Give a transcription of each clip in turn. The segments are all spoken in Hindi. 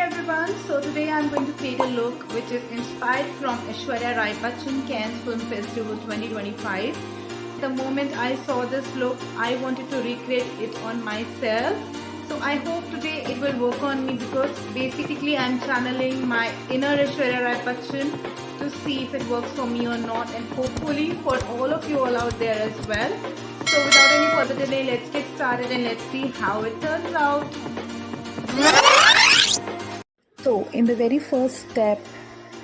everyone, so today I am going to create a look which is inspired from Aishwarya Rai Bachchan Cannes Film Festival 2025. The moment I saw this look, I wanted to recreate it on myself. So I hope today it will work on me because basically I am channeling my inner Aishwarya Rai Bachchan to see if it works for me or not, and hopefully for all of you all out there as well. So without any further delay, let's get started and let's see how it turns out. So in the very first step,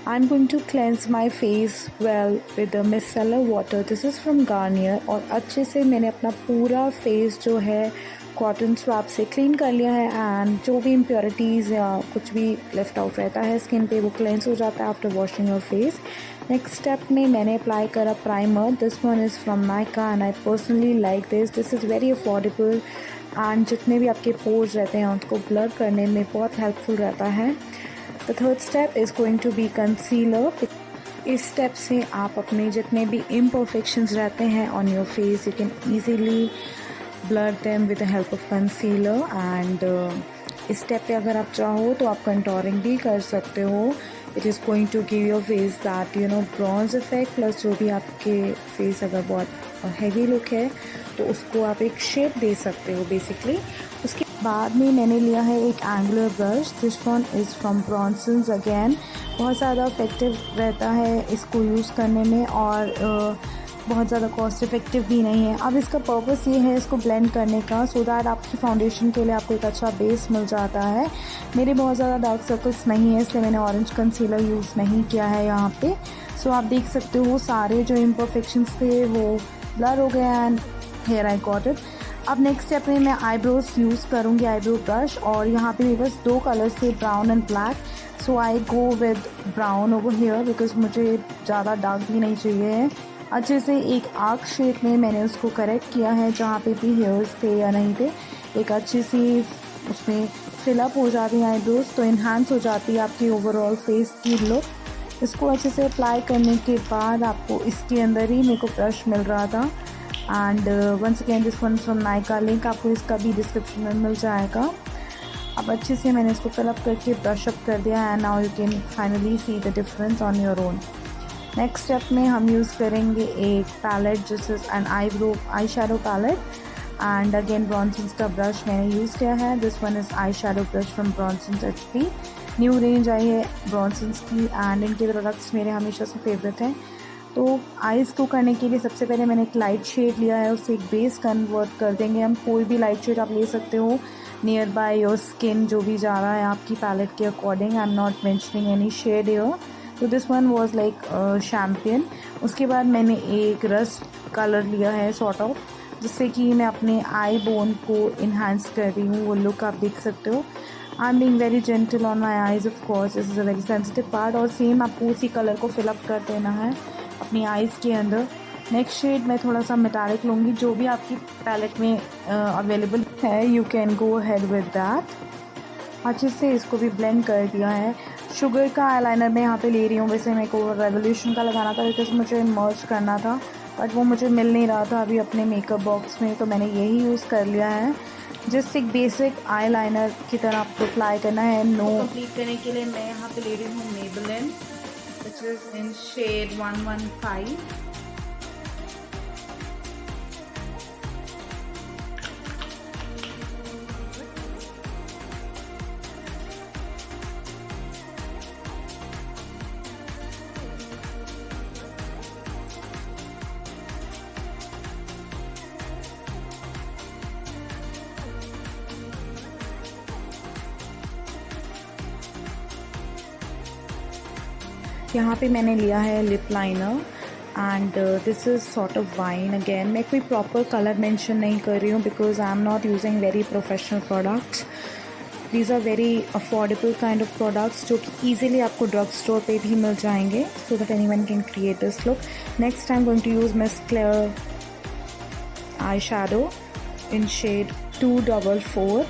I'm going to cleanse my face well with the micellar water. This is from Garnier और अच्छे से मैंने अपना पूरा फेस जो है कॉटन स्वैप से क्लीन कर लिया है, एंड जो भी इम्प्योरिटीज़ या कुछ भी लेफ्ट आउट रहता है स्किन पे वो क्लेंस हो जाता है after washing your face. Next step में मैंने अप्लाई करा primer. This one is from Nykaa and I personally like this is very affordable and जितने भी आपके पोर्स रहते हैं उसको ब्लर करने में बहुत हेल्पफुल रहता है. The third step is going to be concealer. इस स्टेप से आप अपने जितने भी इम्परफेक्शंस रहते हैं on your face you can easily blur them with the help of concealer. and इस स्टेप पे अगर आप चाहो तो आप कंटोरिंग भी कर सकते हो. It is going to give your face that bronze effect, plus जो भी आपके फेस अगर बहुत हैवी लुक है तो उसको आप एक शेप दे सकते हो बेसिकली. उसके बाद में मैंने लिया है एक angular brush. This one is from Bronsons. Again बहुत ज़्यादा इफेक्टिव रहता है इसको यूज़ करने में और बहुत ज़्यादा कॉस्ट इफेक्टिव भी नहीं है. अब इसका पर्पस ये है इसको ब्लेंड करने का, सो दैट आपकी फाउंडेशन के लिए आपको एक अच्छा बेस मिल जाता है. मेरे बहुत ज़्यादा डार्क सर्कल्स नहीं है इसलिए मैंने ऑरेंज कंसीलर यूज़ नहीं किया है यहाँ पे. सो आप देख सकते हो सारे जो इम्परफेक्शंस थे वो ब्लर हो गए and here I got it. अब नेक्स्ट स्टेप में मैं आईब्रोज यूज़ करूँगी, आईब्रो ब्रश. और यहाँ पे मेरे पास दो कलर्स थे, brown and black. So I go with brown over here because मुझे ज़्यादा डार्क भी नहीं चाहिए है. अच्छे से एक आर्क शेप में मैंने उसको करेक्ट किया है जहाँ पे भी हेयर्स थे या नहीं थे. एक अच्छी सी उसमें फिलअप हो जाती है आईब्रोज तो इन्हांस हो जाती है आपकी ओवरऑल फेस की लुक. इसको अच्छे से अप्लाई करने के बाद आपको इसके अंदर ही मेरे को ब्रश मिल रहा था. And once again this one from Nykaa, link आपको इसका भी डिस्क्रिप्शन में मिल जाएगा. अब अच्छे से मैंने इसको फिलअप करके ब्रश अप कर दिया and now you can finally see the difference on your own. Next step में हम यूज़ करेंगे एक पैलेट जिस is an eye shadow palette. And again Bronsons का ब्रश मैंने यूज़ किया है. This one is eye shadow brush from Bronsons HP. New range आई है ब्रॉन्सन्स की एंड इनके प्रोडक्ट्स मेरे हमेशा से फेवरेट हैं. तो आइज़ को करने के लिए सबसे पहले मैंने एक लाइट शेड लिया है, उससे एक बेस कन्वर्ट कर देंगे हम. कोई भी लाइट शेड आप ले सकते हो नियर बाय योर स्किन, जो भी जा रहा है आपकी पैलेट के according. I am not mentioning any shade here. तो this one was like champion. उसके बाद मैंने एक रस्ट कलर लिया है सॉर्ट ऑफ, जिससे कि मैं अपने आई बोन को इन्हांस कर रही हूँ. वो लुक आप देख सकते हो. आई am being very gentle on my eyes of course, this is a very sensitive part. और सेम आपको उसी कलर को फिलअप कर देना है अपनी आइज़ के अंदर. नेक्स्ट शेड मैं थोड़ा सा मेटालिक लूँगी. जो भी आपकी पैलेट में अवेलेबल है you can go had with that. अच्छे से इसको भी ब्लेंड कर दिया है. शुगर का आईलाइनर मैं यहाँ पे ले रही हूँ. वैसे मेरे को रेवोल्यूशन का लगाना था बिकॉज मुझे मर्ज करना था, बट वो मुझे मिल नहीं रहा था अभी अपने मेकअप बॉक्स में, तो मैंने यही यूज़ कर लिया है. जस्ट एक बेसिक आईलाइनर की तरह आपको अप्लाई करना है. कंप्लीट करने के लिए मैं यहाँ पे ले रही हूँ Maybelline which is in shade 115. यहाँ पे मैंने लिया है lip liner and this is sort of wine. Again मैं कोई प्रॉपर कलर मेंशन नहीं कर रही हूँ because I am not using very professional products. These are very affordable kind of products जो कि ईजिली आपको ड्रग स्टोर पे भी मिल जाएंगे, so that any one can create this look. Next I am going to use Miss Claire eye shadow in shade 244.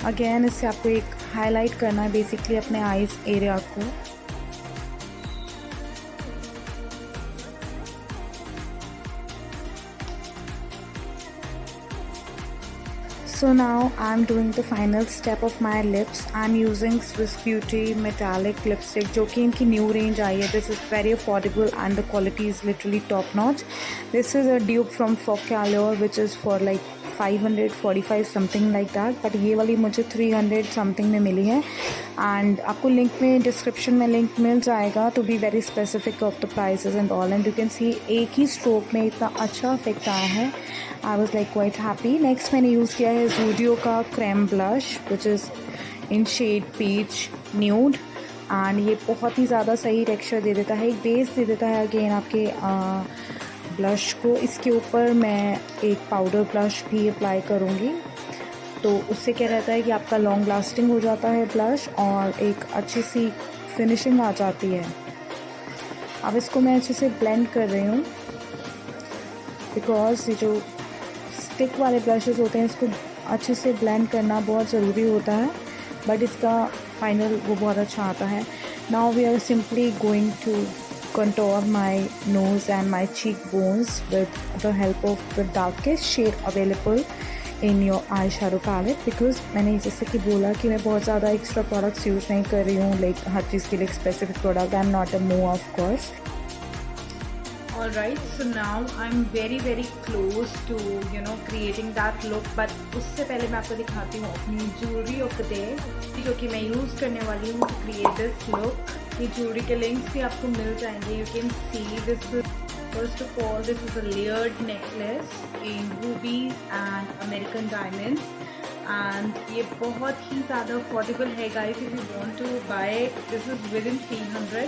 Again इससे आपको एक हाईलाइट करना है बेसिकली अपने आईज एरिया को. So now I'm doing the final step of my lips. I'm using Swiss Beauty metallic lipstick जो कि इनकी new range आई है. This is very affordable and the quality is literally top notch. This is a dupe from Focallure which is for like 545 something like that, but ये वाली मुझे 300 something में मिली है. And आपको लिंक में डिस्क्रिप्शन में लिंक मिल जाएगा to be very specific of the prices and all. And you can see एक ही स्ट्रोक में इतना अच्छा इफेक्ट आया है. I was like quite happy. Next मैंने यूज़ किया है Zudio का cream blush which is in shade peach nude. And ये बहुत ही ज़्यादा सही टेक्सचर दे देता है, एक बेस दे देता है अगेन आपके ब्लश को. इसके ऊपर मैं एक पाउडर ब्लश भी अप्लाई करूँगी, तो उससे क्या रहता है कि आपका लॉन्ग लास्टिंग हो जाता है ब्लश और एक अच्छी सी फिनिशिंग आ जाती है. अब इसको मैं अच्छे से ब्लेंड कर रही हूँ बिकॉज ये जो स्टिक वाले ब्रशेस होते हैं इसको अच्छे से ब्लेंड करना बहुत ज़रूरी होता है, बट इसका फाइनल वो बहुत अच्छा आता है. Now we are simply going to contour my nose and my cheekbones with the help of the darkest shade available in your eyeshadow palette. because मैंने जैसे कि बोला कि मैं बहुत ज़्यादा एक्स्ट्रा प्रोडक्ट्स यूज़ नहीं कर रही हूँ, लाइक हर चीज़ के लिए एक specific product. I am not a move of course. Alright, so now I'm very close to creating that look, but उससे पहले मैं आपको दिखाती हूँ अपनी ज्वेलरी ऑफ द डे जो कि मैं यूज़ करने वाली हूँ to create this look. ये ज्वेलरी के लिंक्स भी आपको मिल जाएंगे. You can see this. First of all this is a layered necklace in rubies and American diamonds, and ये बहुत ही ज़्यादा अफोर्डेबल है guys. If you want to buy this is with in 300,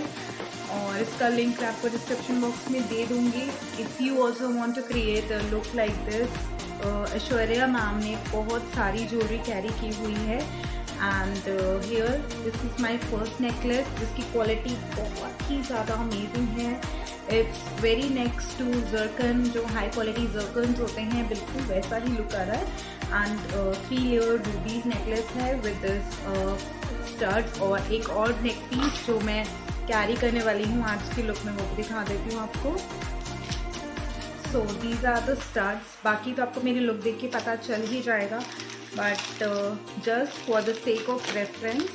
और इसका लिंक मैं आपको डिस्क्रिप्शन बॉक्स में दे दूँगी. If you also want to create a look like this, Aishwarya ma'am ने बहुत सारी ज्वेलरी कैरी की हुई है. And here this is my first necklace जिसकी क्वालिटी बहुत ही ज़्यादा अमेजिंग है. It's very next to zircon, जो हाई क्वालिटी जर्कन्स होते हैं, बिल्कुल वैसा ही लुक आ रहा है. एंड 3 लेयर रूबीज नेकलेस है विद दिस स्टड्स, और एक और नेक पीस जो मैं कैरी करने वाली हूँ आज की लुक में, वो भी दिखा देती हूँ आपको. So these are the studs. बाकी तो आपको मेरी लुक देख के पता चल ही जाएगा, but just for the sake of reference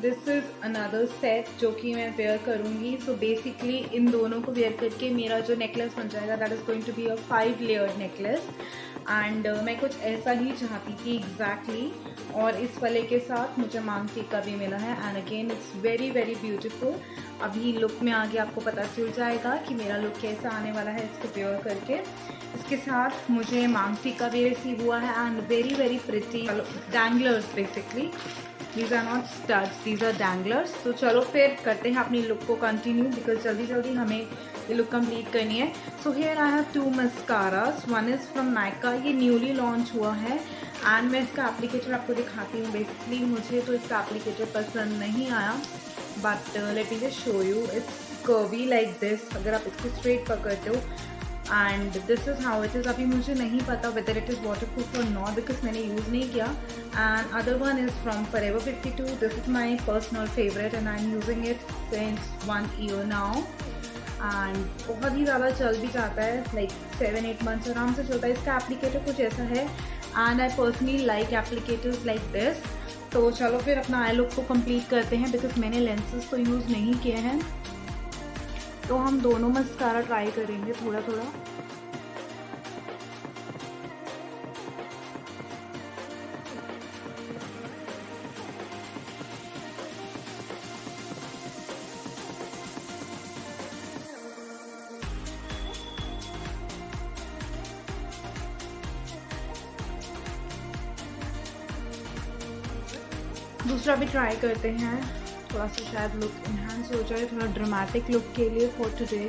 this is another set जो कि मैं वेयर करूँगी. सो बेसिकली इन दोनों को वेयर करके मेरा जो नेकलेस बन जाएगा that is going to be a 5 layer necklace. And मैं कुछ ऐसा ही चाहती थी एग्जैक्टली, और इस वाले के साथ मुझे मांग टीका भी मिला है. And again it's very beautiful. अभी लुक में आगे आपको पता चल जाएगा कि मेरा लुक कैसा आने वाला है इसको वेयर करके. इसके साथ मुझे मांग टीका भी रिसीव हुआ है and very pretty danglers. Basically these are not studs, these are danglers. तो चलो फिर करते हैं अपनी लुक को कंटिन्यू, बिकॉज जल्दी हमें ये लुक कंप्लीट करनी है. So here I have 2 mascaras. One is from Nykaa, ये न्यूली लॉन्च हुआ है. एंड मैं इसका एप्लीकेटर आपको दिखाती हूँ. बेसिकली मुझे तो इसका एप्लीकेटर पसंद नहीं आया, but let me just show you. It's curvy like this अगर आप इसको स्ट्रेट पकड़ते हो, and this is how it is. अभी मुझे नहीं पता whether it is water proof और नॉट बिकॉज मैंने यूज़ नहीं किया. And other one is from Forever 52. This is my personal favourite and I am using it since 1 year now. And बहुत ही ज़्यादा चल भी जाता है, लाइक 7-8 months आराम से चलता है. इसका एप्लीकेटर कुछ ऐसा है and I personally like applicators like this. तो चलो फिर अपना आई लुक को कंप्लीट करते हैं, बिकॉज मैंने लेंसेज तो यूज़ नहीं किए हैं. तो हम दोनों मस्कारा ट्राई करेंगे थोड़ा. दूसरा भी ट्राई करते हैं, थोड़ा सा शायद लुक इन्हांस हो जाए, थोड़ा ड्रामेटिक लुक के लिए फॉर टुडे.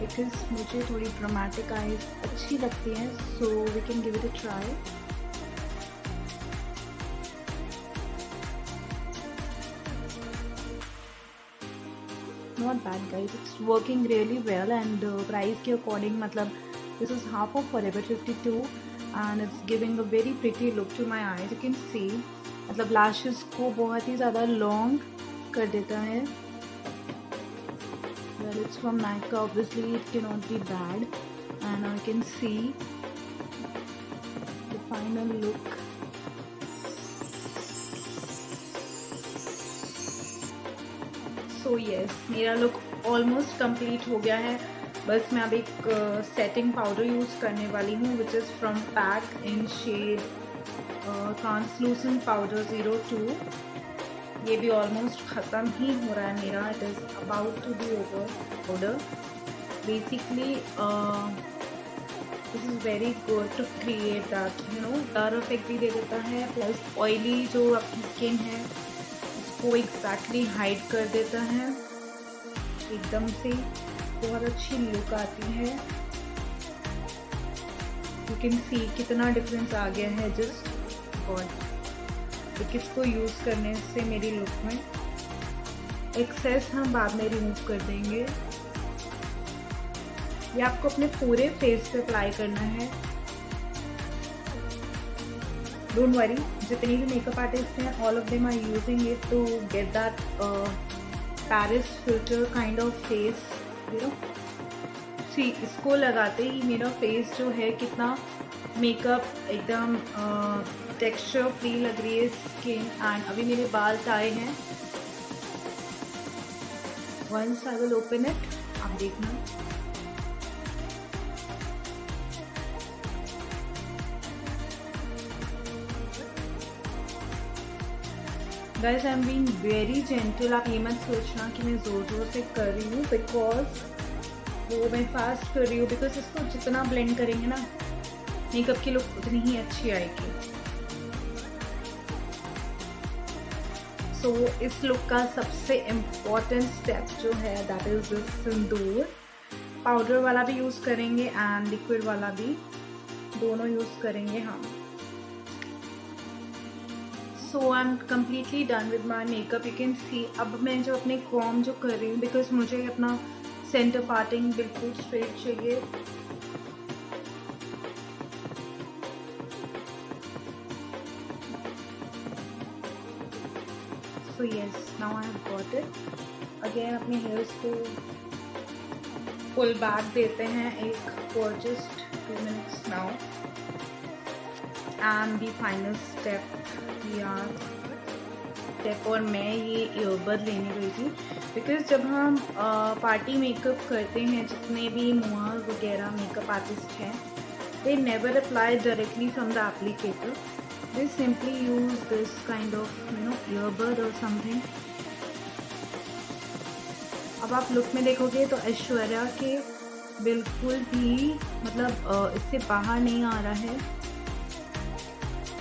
बिकॉज मुझे थोड़ी ड्रामेटिक आईज अच्छी लगती हैं, so we can give it a try. Not bad guys, it's working really well. And price के अकॉर्डिंग मतलब this is half of Forever 52 and it's giving a very pretty look to my eyes. You can see मतलब लैशेस को बहुत ही ज़्यादा लॉन्ग कर देता है. Well, it's from Nykaa. Obviously, it cannot be bad. And I can see the final look. So yes, मेरा look almost complete हो गया है. बस मैं अब एक सेटिंग पाउडर यूज़ करने वाली हूँ, which is from PAC in shade translucent powder 02. ये भी ऑलमोस्ट ख़त्म ही हो रहा है मेरा. It is about to be over powder. Basically this is very good to create that colour effect भी दे देता है, प्लस ऑयली जो आपकी स्किन है उसको एग्जैक्टली हाइड कर देता है. एकदम से बहुत अच्छी लुक आती है. यू कैन सी कितना डिफरेंस आ गया है जस्ट गॉड. इसको यूज़ करने से मेरी लुक में एक्सेस हम बाद में रिमूव कर देंगे. ये आपको अपने पूरे फेस पे अप्लाई करना है. डोंट वरी, जितनी भी मेकअप आर्टिस्ट हैं all of them are using it to get that Paris filter kind of face. See, इसको लगाते ही मेरा फेस जो है कितना मेकअप एकदम टेक्सचर फ्री लग रही है स्किन. एंड अभी मेरे बाल टाए हैं. Once I will open it, आप देखना. Guys, I am being very gentle. आप ये मत सोचना कि मैं ज़ोर ज़ोर से कर रही हूँ, बिकॉज वो मैं फास्ट कर रही हूँ. बिकॉज इसको जितना ब्लेंड करेंगे ना, मेकअप की लुक उतनी ही अच्छी आएगी. सो इस लुक का सबसे इम्पॉर्टेंट स्टेप जो है that is this Sindoor. Powder वाला भी यूज़ करेंगे एंड लिक्विड वाला भी, दोनों यूज़ करेंगे हम. So I am completely done with my makeup. You can see अब मैं जो अपने कॉम जो कर रही हूँ, बिकॉज मुझे अपना सेंटर पार्टिंग बिल्कुल स्ट्रेट चाहिए. So yes, now I have got it. Again अपने हेयर्स को पुल बैक देते हैं एक for just 2 minutes now. And the final step और मैं ये ईयरबड लेने गई थी, बिकॉज जब हम पार्टी मेकअप करते हैं, जितने भी मुआर वगैरह मेकअप आर्टिस्ट हैं, they never apply directly from the applicator. They simply use this kind of earbud और समथिंग. अब आप लुक में देखोगे तो ऐश्वर्या के बिल्कुल भी मतलब इससे बाहर नहीं आ रहा है.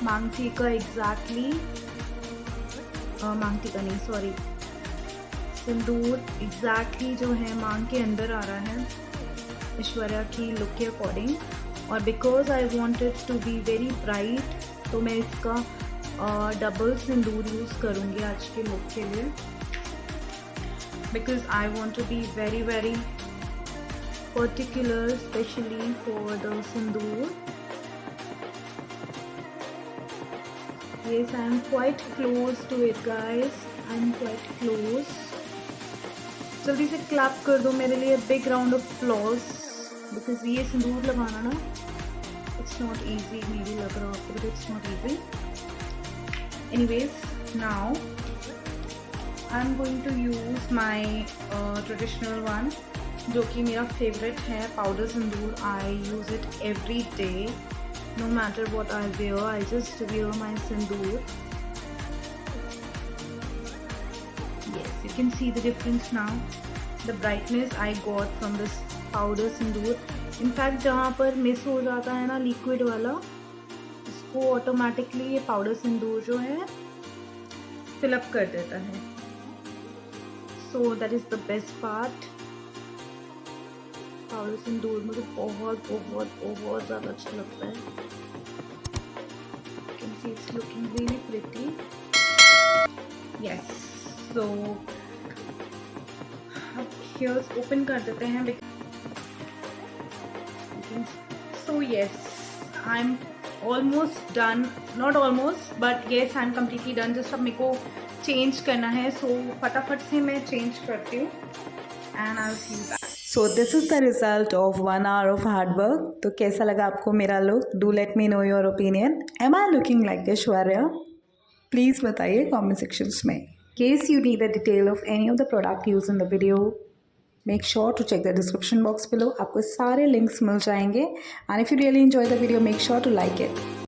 मांगटी का एग्जैक्टली मांगटी का नहीं, सॉरी, सिंदूर एग्जैक्टली जो है मांग के अंदर आ रहा है ऐश्वर्या की लुक के अकॉर्डिंग. और because I wanted to be very bright, तो मैं इसका डबल सिंदूर यूज़ करूँगी आज के लुक के लिए, because I want to be very very particular specially for the sindoor. Yes, I am quite close to it, guys. I am quite close. जल्दी से क्लैप कर दो मेरे लिए. Big round of applause, because ये सिंदूर लगाना ना, इट्स नॉट ईजी. मेरी लग रहा है आपको, but it's not easy. Anyways, now I am going to use my traditional one, जो कि मेरा फेवरेट है, powder sindoor. I use it every No matter what I wear, I just wear my sindoor. Yes, you can see the difference now. The brightness I got from this powder sindoor. In fact, जहाँ पर मिस हो जाता है ना लिक्विड वाला, इसको ऑटोमेटिकली ये पाउडर सिंदूर जो है फिलअप कर देता है. So that is the best part. Powder sindoor मुझे बहुत बहुत बहुत ज़्यादा अच्छा लगता है. You can see it's looking really pretty. Yes, so अब hears open कर देते हैं. So yes, I'm almost done. Not almost, but yes, I'm completely done. Just अब मेरे को चेंज करना है, सो फटाफट से मैं चेंज करती हूँ and I will see you back. So this is the result of 1 hour of hard work. तो कैसा लगा आपको मेरा look? Do let me know your opinion. Am I looking like Aishwarya? Please बताइए कमेंट सेक्शंस में। Case you need a detail of any of the product use in the video, make sure to check the description box below. आपको सारे लिंक्स मिल जाएंगे and if you really enjoy the video make sure to like it.